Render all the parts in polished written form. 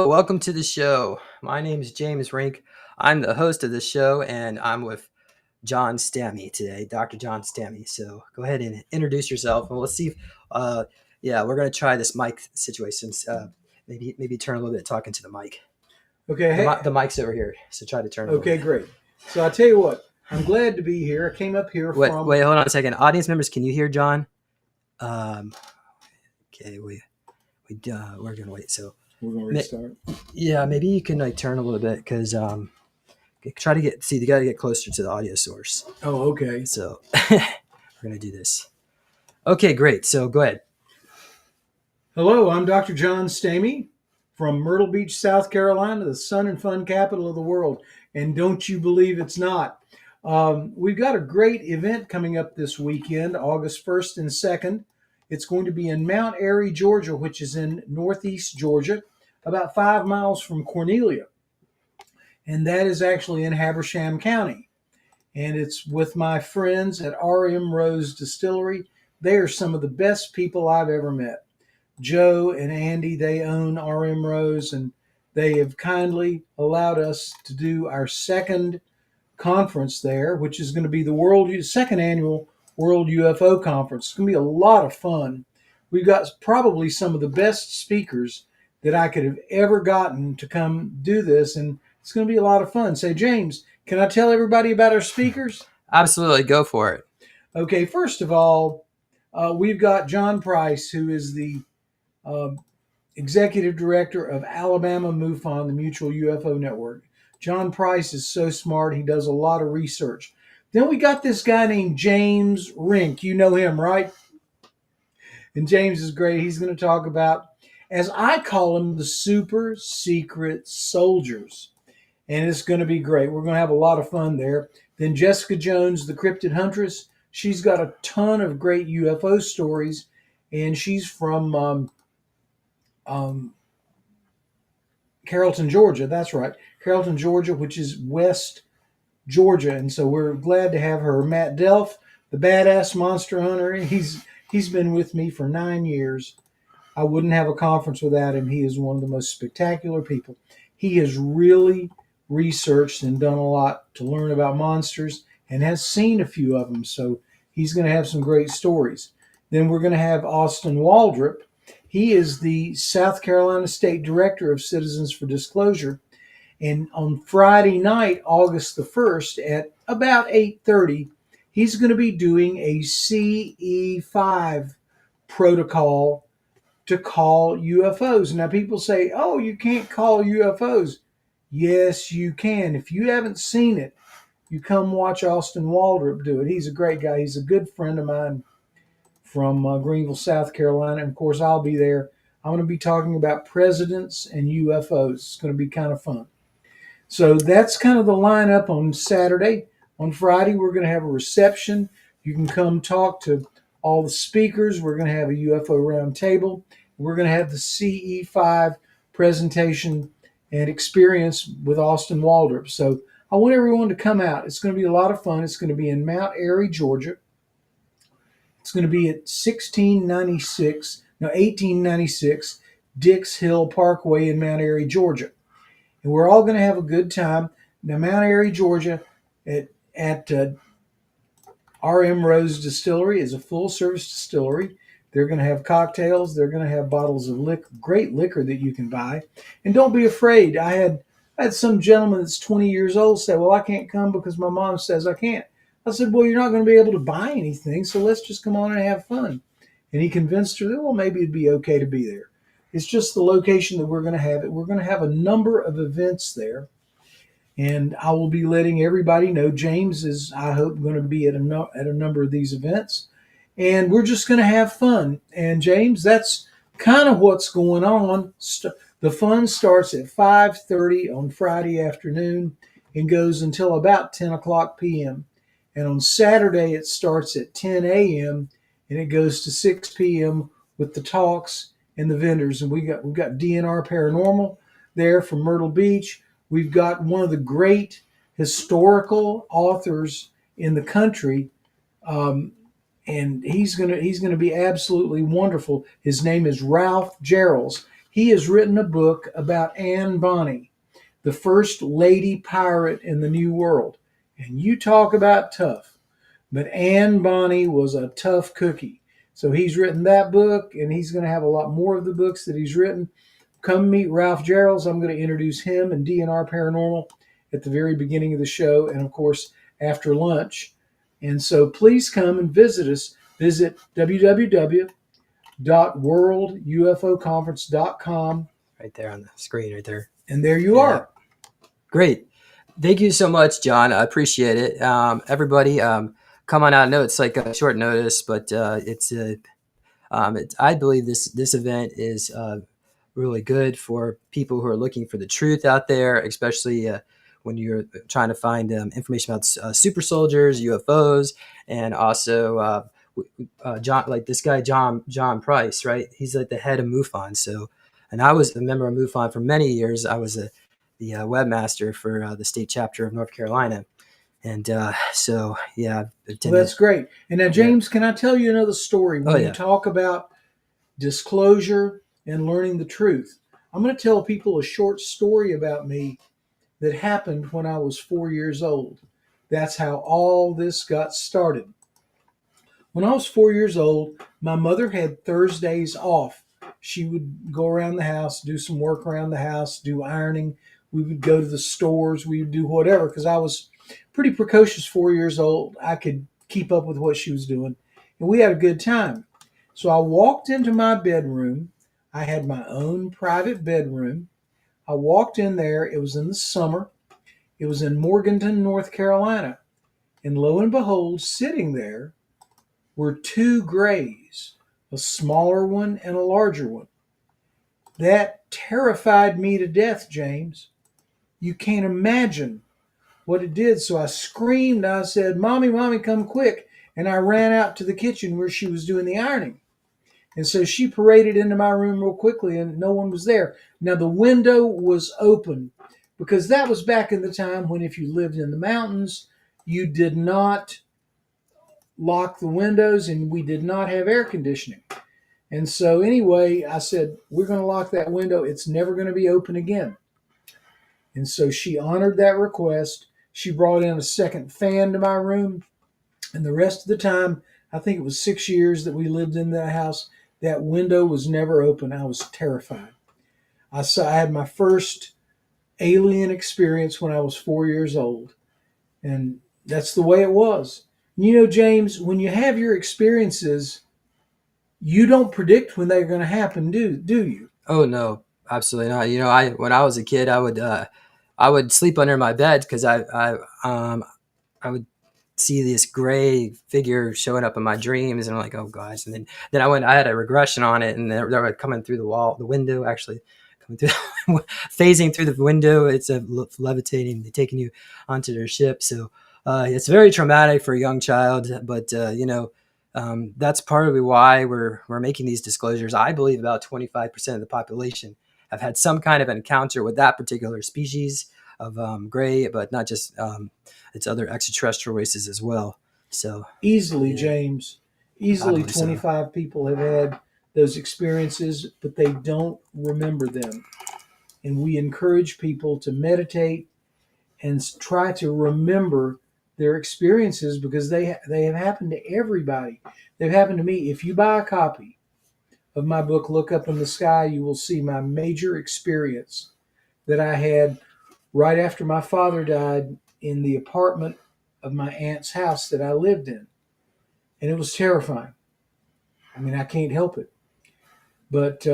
Hello, welcome to the show. My name is James Rink. I'm the host of the show, and I'm with John Stamey today, Dr. John Stamey. So go ahead and introduce yourself, and let's see if, we're going to try this mic situation. Maybe turn a little bit talking to the mic. Okay. The mic's over here, so try to turn it. Okay, great. So I'll tell you what, I'm glad to be here. I came up here Wait, hold on a second. Audience members, can you hear John? Okay, we're going to wait. So we're going to restart. Yeah, maybe you can turn a little bit because try to you got to get closer to the audio source. Oh, okay. So we're going to do this. Okay, great. So go ahead. Hello, I'm Dr. John Stamey from Myrtle Beach, South Carolina, the sun and fun capital of the world. And don't you believe it's not. We've got a great event coming up this weekend, August 1st and 2nd. It's going to be in Mt Airy, Georgia, which is in northeast Georgia, about 5 miles from Cornelia. And that is actually in Habersham County. And it's with my friends at RM Rose Distillery. They are some of the best people I've ever met. Joe and Andy, they own RM Rose, and they have kindly allowed us to do our second conference there, which is going to be the second annual World UFO Conference. It's going to be a lot of fun. We've got probably some of the best speakers that I could have ever gotten to come do this, and it's going to be a lot of fun. Say, James, can I tell everybody about our speakers? Absolutely, go for it. Okay, first of all, we've got John Price, who is the executive director of Alabama MUFON, the Mutual UFO Network. John Price is so smart. He does a lot of research. Then we got this guy named James Rink. You know him, right? And James is great. He's going to talk about, as I call them, the super secret soldiers. And it's going to be great. We're going to have a lot of fun there. Then Jessica Jones, the cryptid huntress. She's got a ton of great UFO stories. And she's from Carrollton, Georgia. That's right. Carrollton, Georgia, which is West Georgia. And so we're glad to have her. Matt Delph, the badass monster hunter. He's been with me for 9 years. I wouldn't have a conference without him. He is one of the most spectacular people. He has really researched and done a lot to learn about monsters and has seen a few of them. So he's going to have some great stories. Then we're going to have Austin Waldrop. He is the South Carolina State Director of Citizens for Disclosure. And on Friday night, August the 1st at about 8:30, he's going to be doing a CE5 protocol to call UFOs. Now people say, oh, you can't call UFOs. Yes, you can. If you haven't seen it, you come watch Austin Waldrop do it. He's a great guy. He's a good friend of mine from Greenville, South Carolina. And of course, I'll be there. I'm going to be talking about presidents and UFOs. It's going to be kind of fun. So that's kind of the lineup on Saturday. On Friday, we're going to have a reception. You can come talk to all the speakers. We're going to have a UFO roundtable. We're going to have the CE5 presentation and experience with Austin Waldrop. So I want everyone to come out. It's going to be a lot of fun. It's going to be in Mt Airy, Georgia. It's going to be at 1896 Dix Hill Parkway in Mt Airy, Georgia. And we're all going to have a good time. Now, Mt Airy, Georgia, at RM Rose Distillery is a full-service distillery. They're going to have cocktails. They're going to have bottles of great liquor that you can buy. And don't be afraid. I had some gentleman that's 20 years old say, well, I can't come because my mom says I can't. I said, well, you're not going to be able to buy anything, so let's just come on and have fun. And he convinced her that, well, maybe it'd be okay to be there. It's just the location that we're going to have it. We're going to have a number of events there. And I will be letting everybody know. James is, I hope, going to be at a number of these events. And we're just going to have fun. And James, that's kind of what's going on. The fun starts at 5:30 on Friday afternoon and goes until about 10 o'clock p.m. And on Saturday, it starts at 10 a.m. and it goes to 6 p.m. with the talks and the vendors. And we've got DNR Paranormal there from Myrtle Beach. We've got one of the great historical authors in the country, and he's gonna be absolutely wonderful. His name is Ralph Gerrels. He has written a book about Anne Bonny, the first lady pirate in the New World. And you talk about tough. But Anne Bonny was a tough cookie. So he's written that book, and he's going to have a lot more of the books that he's written. Come meet Ralph Gerrels. I'm going to introduce him and DNR Paranormal at the very beginning of the show, and of course after lunch. And so please come and visit us. Visit www.worldufoconference.com. Right there on the screen, right there. And there you are. Great. Thank you so much, John. I appreciate it. Everybody, come on out. I know it's like a short notice, but I believe this event is really good for people who are looking for the truth out there, especially when you're trying to find information about super soldiers, UFOs, and also John, like this guy John Price, right? He's like the head of MUFON. So, and I was a member of MUFON for many years. I was the webmaster for the state chapter of North Carolina. And so, yeah. Well, that's great. And now, James, can I tell you another story? When you talk about disclosure and learning the truth, I'm going to tell people a short story about me that happened when I was 4 years old. That's how all this got started. When I was 4 years old, my mother had Thursdays off. She would go around the house, do some work around the house, do ironing. We would go to the stores. We would do whatever because I was pretty precocious 4 years old. I could keep up with what she was doing. And we had a good time. So I walked into my bedroom. I had my own private bedroom. I walked in there. It was in the summer. It was in Morganton, North Carolina. And lo and behold, sitting there were two grays, a smaller one and a larger one. That terrified me to death, James. You can't imagine what it did. So I screamed. I said, "Mommy, Mommy, come quick." And I ran out to the kitchen where she was doing the ironing. And so she paraded into my room real quickly, and no one was there. Now, the window was open because that was back in the time when if you lived in the mountains, you did not lock the windows and we did not have air conditioning. And so anyway, I said, "We're going to lock that window. It's never going to be open again." And so she honored that request. She brought in a second fan to my room. And the rest of the time, I think it was 6 years that we lived in that house, that window was never open. I was terrified. I had my first alien experience when I was 4 years old. And that's the way it was. You know, James, when you have your experiences, you don't predict when they're going to happen, do you? Oh, no, absolutely not. You know, when I was a kid, I would sleep under my bed because I would see this gray figure showing up in my dreams, and I'm like, oh gosh. And then I had a regression on it, and they were coming through the window, actually coming through, phasing through the window. It's levitating, taking you onto their ship. So it's very traumatic for a young child, but that's partly why we're making these disclosures. I believe about 25% of the population have had some kind of encounter with that particular species of gray, but not just it's other extraterrestrial races as well. So easily, James, easily 25 people have had those experiences, but they don't remember them. And we encourage people to meditate and try to remember their experiences because they have happened to everybody. They've happened to me. If you buy a copy of my book, Look Up in the Sky, you will see my major experience that I had right after my father died in the apartment of my aunt's house that I lived in. And it was terrifying. I mean, I can't help it. But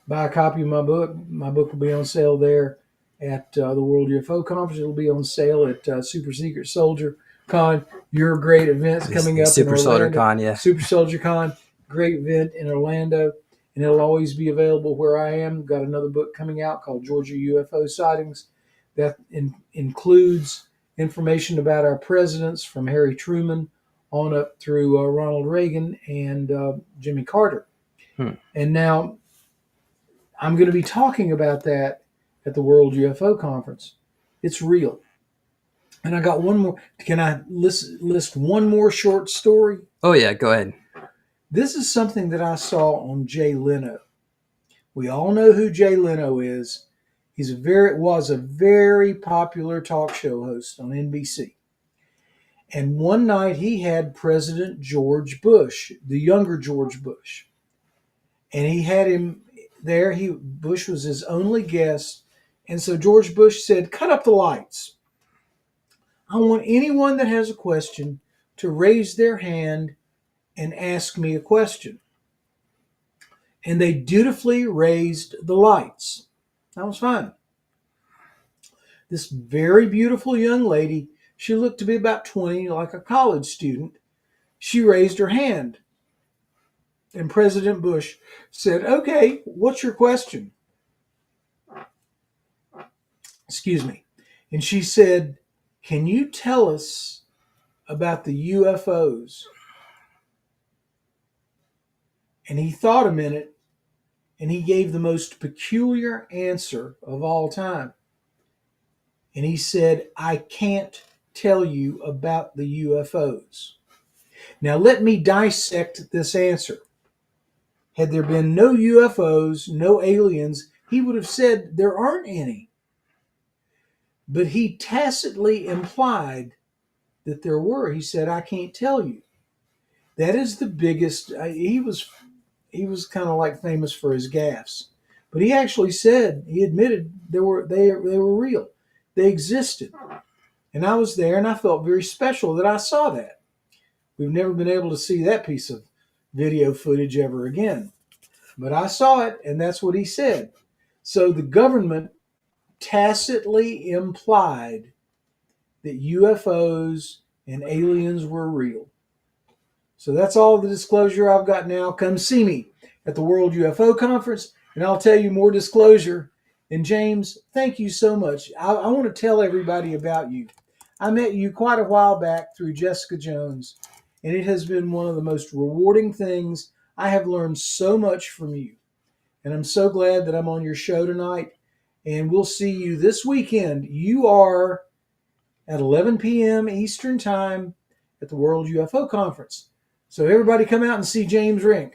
buy a copy of my book. My book will be on sale there at the World UFO Conference. It'll be on sale at Super Secret Soldier Con. Your great events coming up Super in Orlando. Soldier Con, yeah. Super Soldier Con, great event in Orlando. And it'll always be available where I am. Got another book coming out called Georgia UFO Sightings that includes information about our presidents from Harry Truman on up through Ronald Reagan and Jimmy Carter. And now I'm going to be talking about that at the World UFO Conference. It's real. And I got one more. Can I list one more short story? Oh, yeah, go ahead. This is something that I saw on Jay Leno We all know who Jay Leno is. Was a very popular talk show host on NBC. And one night he had President George Bush, the younger George Bush, and he had him there. Bush was his only guest, and so George Bush said, "Cut up the lights. I want anyone that has a question to raise their hand and ask me a question." And they dutifully raised the lights. That was fine. This very beautiful young lady, she looked to be about 20, like a college student. She raised her hand. And President Bush said, "Okay, what's your question?" Excuse me. And she said, "Can you tell us about the UFOs?" And he thought a minute and he gave the most peculiar answer of all time. And he said, "I can't tell you about the UFOs." Now, let me dissect this answer. Had there been no UFOs, no aliens, he would have said there aren't any. But he tacitly implied that there were. He said, "I can't tell you." That is the biggest. He was kind of like famous for his gaffes, but he actually said, he admitted they were real. They existed, and I was there, and I felt very special that I saw that. We've never been able to see that piece of video footage ever again, but I saw it, and that's what he said. So the government tacitly implied that UFOs and aliens were real. So that's all the disclosure I've got now. Come see me at the World UFO Conference, and I'll tell you more disclosure. And James, thank you so much. I want to tell everybody about you. I met you quite a while back through Jessica Jones, and it has been one of the most rewarding things. I have learned so much from you, and I'm so glad that I'm on your show tonight. And we'll see you this weekend. You are at 11 p.m. Eastern Time at the World UFO Conference. So everybody come out and see James Rink.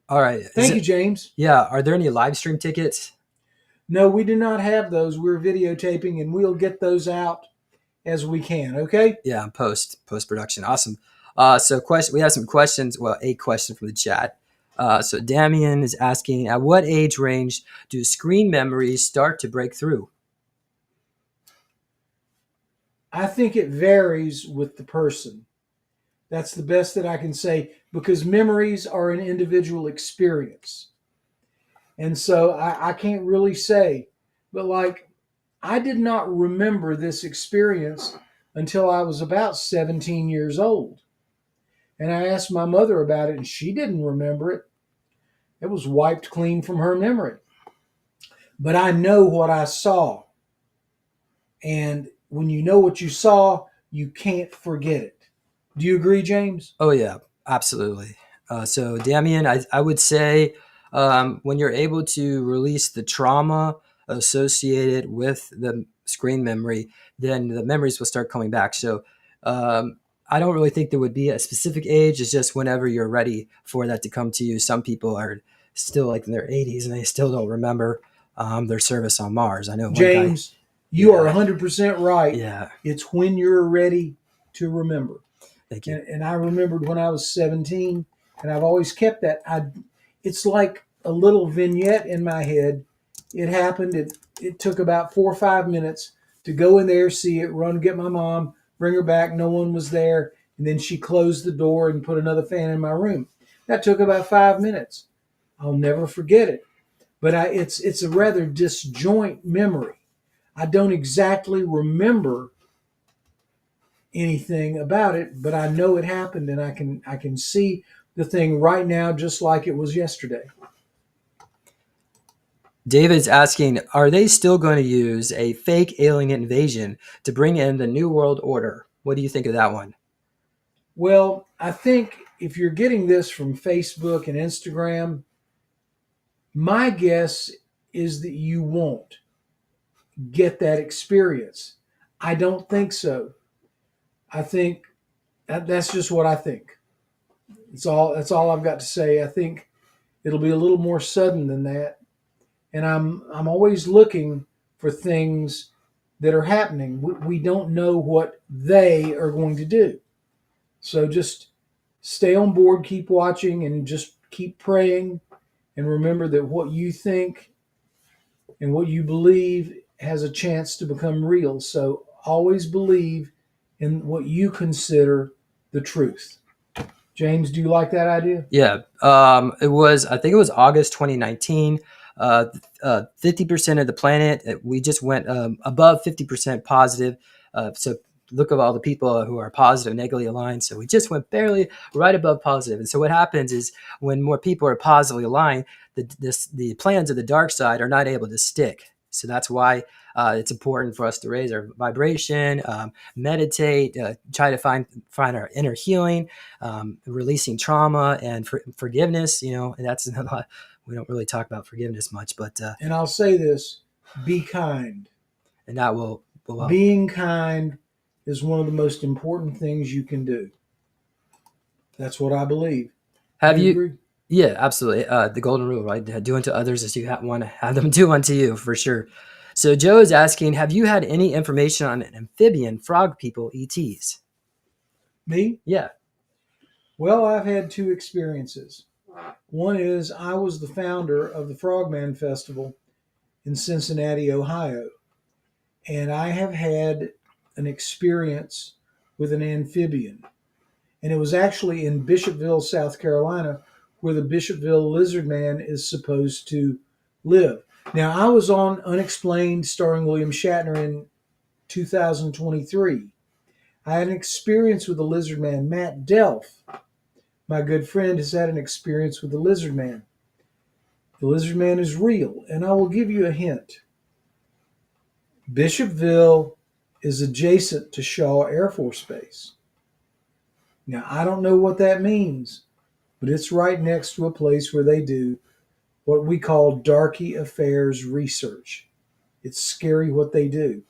All right. Thank you, James. Yeah. Are there any live stream tickets? No, we do not have those. We're videotaping, and we'll get those out as we can. Okay? Yeah, post production. Awesome. So we have some questions. Well, a question from the chat. So Damien is asking, at what age range do screen memories start to break through? I think it varies with the person. That's the best that I can say, because memories are an individual experience. And so I can't really say, but like, I did not remember this experience until I was about 17 years old. And I asked my mother about it, and she didn't remember it. It was wiped clean from her memory. But I know what I saw. And when you know what you saw, you can't forget it. Do you agree, James? Oh, yeah, absolutely. So Damien, I would say when you're able to release the trauma associated with the screen memory, then the memories will start coming back. So I don't really think there would be a specific age. It's just whenever you're ready for that to come to you. Some people are still like in their 80s and they still don't remember their service on Mars. I know one James, guy, you are 100% right. Yeah. It's when you're ready to remember. Thank you. And I remembered when I was 17, and I've always kept that. It's like a little vignette in my head. It happened. It took about 4 or 5 minutes to go in there, see it, run, get my mom, bring her back. No one was there. And then she closed the door and put another fan in my room. That took about 5 minutes. I'll never forget it. But it's a rather disjoint memory. I don't exactly remember anything about it, but I know it happened, and I can see the thing right now just like it was yesterday. David's asking, are they still going to use a fake alien invasion to bring in the New World Order? What do you think of that one? Well, I think if you're getting this from Facebook and Instagram, my guess is that you won't get that experience. I don't think so. I think that's just what I think. That's all I've got to say. I think it'll be a little more sudden than that. and I'm always looking for things that are happening. We don't know what they are going to do, so just stay on board, keep watching, and just keep praying. And remember that what you think and what you believe has a chance to become real. So always believe in what you consider the truth. James, do you like that idea? Yeah, I think it was August 2019. 50% of the planet, we just went above 50% positive. So look at all the people who are positive, negatively aligned. So we just went barely right above positive. And so what happens is when more people are positively aligned, the plans of the dark side are not able to stick. So that's why it's important for us to raise our vibration, meditate, try to find our inner healing, releasing trauma and forgiveness. And that's we don't really talk about forgiveness much, but And I'll say this: be kind. and that will help. Being kind is one of the most important things you can do. That's what I believe. Have Do you you? agree? Yeah, absolutely. The golden rule, right? Do unto others as you want to have them do unto you, for sure. So Joe is asking, have you had any information on amphibian frog people, ETs? Me? Yeah. Well, I've had two experiences. One is I was the founder of the Frogman Festival in Cincinnati, Ohio, and I have had an experience with an amphibian. And it was actually in Bishopville, South Carolina, where the Bishopville lizard man is supposed to live. Now, I was on Unexplained starring William Shatner in 2023. I had an experience with the lizard man. Matt Delf, my good friend, has had an experience with the lizard man. The lizard man is real, and I will give you a hint. Bishopville is adjacent to Shaw Air Force Base. Now, I don't know what that means, but it's right next to a place where they do what we call darky affairs research. It's scary what they do.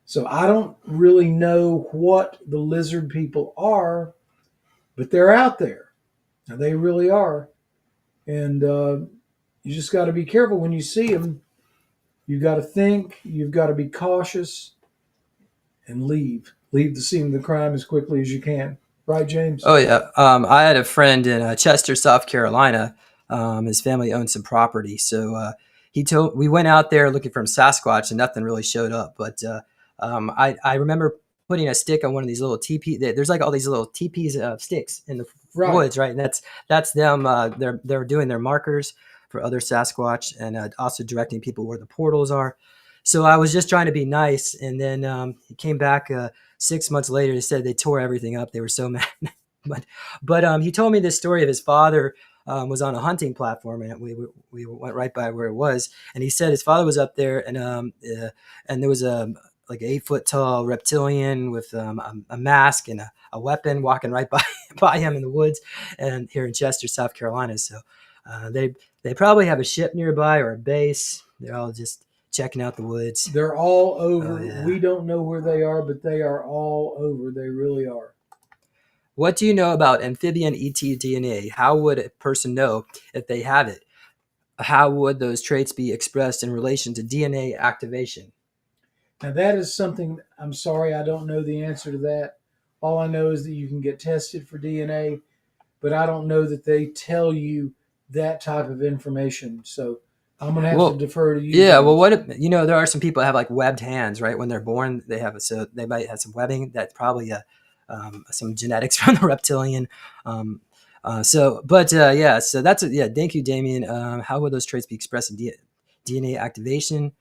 So I don't really know what the lizard people are, but they're out there. Now, they really are. And you just got to be careful when you see them. You've got to think, you've got to be cautious, and leave. Leave the scene of the crime as quickly as you can. Right, James? Oh yeah. I had a friend in Chester, South Carolina. His family owned some property, so we went out there looking for Sasquatch, and nothing really showed up. But I remember putting a stick on one of these little teepee. There's like all these little teepees of sticks in the Right. woods, right? And that's them. They're doing their markers for other Sasquatch, and also directing people where the portals are. So I was just trying to be nice, and then he came back 6 months later. They said they tore everything up. They were so mad. but he told me this story of his father was on a hunting platform, and we went right by where it was. And he said his father was up there, and there was a like an 8 foot tall reptilian with a mask and a weapon walking right by him in the woods, and here in Chester, South Carolina. So they probably have a ship nearby or a base. They're all just checking out the woods. They're all over. Oh, yeah. We don't know where they are, but they are all over. They really are. What do you know about amphibian ET DNA? How would a person know if they have it? How would those traits be expressed in relation to DNA activation? Now, that is something, I'm sorry, I don't know the answer to that. All I know is that you can get tested for DNA, but I don't know that they tell you that type of information. So I'm going to have to defer to you. Yeah, James. well, what if, there are some people that have like webbed hands, right? When they're born, so they might have some webbing. That's probably some genetics from the reptilian. So that's thank you, Damien. How would those traits be expressed in DNA activation?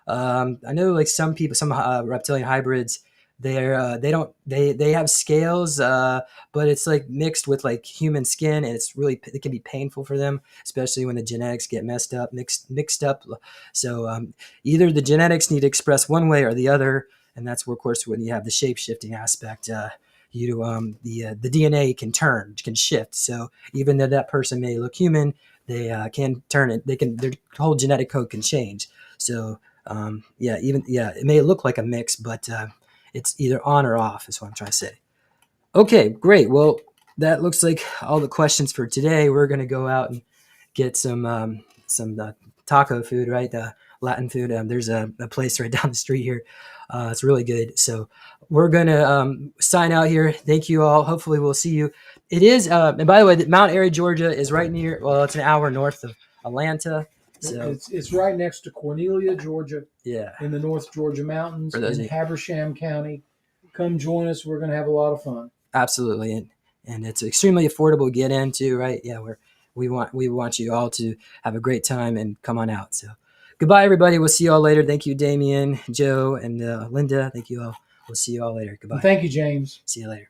I know like some people, some reptilian hybrids, they have scales, but it's like mixed with like human skin, and it can be painful for them, especially when the genetics get mixed up. So either the genetics need to express one way or the other, and that's where, of course, when you have the shape shifting aspect, the DNA can shift. So even though that person may look human, they can turn it. Their whole genetic code can change. So it may look like a mix, but it's either on or off, is what I'm trying to say. Okay, great. Well, that looks like all the questions for today. We're going to go out and get some taco food, right? The Latin food. There's a place right down the street here. It's really good. So we're gonna sign out here. Thank you all. Hopefully we'll see you. It is, and by the way, Mount Airy, Georgia is right near. Well, it's an hour north of Atlanta. So it's right next to Cornelia, Georgia, yeah, in the North Georgia mountains For those in of you- Habersham County. Come join us. We're going to have a lot of fun. absolutely, and it's extremely affordable to get into, right? Yeah, we want you all to have a great time and come on out. So goodbye, everybody. We'll see you all later. Thank you, Damien, Joe, and Linda. Thank you all. We'll see you all later. Goodbye. And thank you, James. See you later.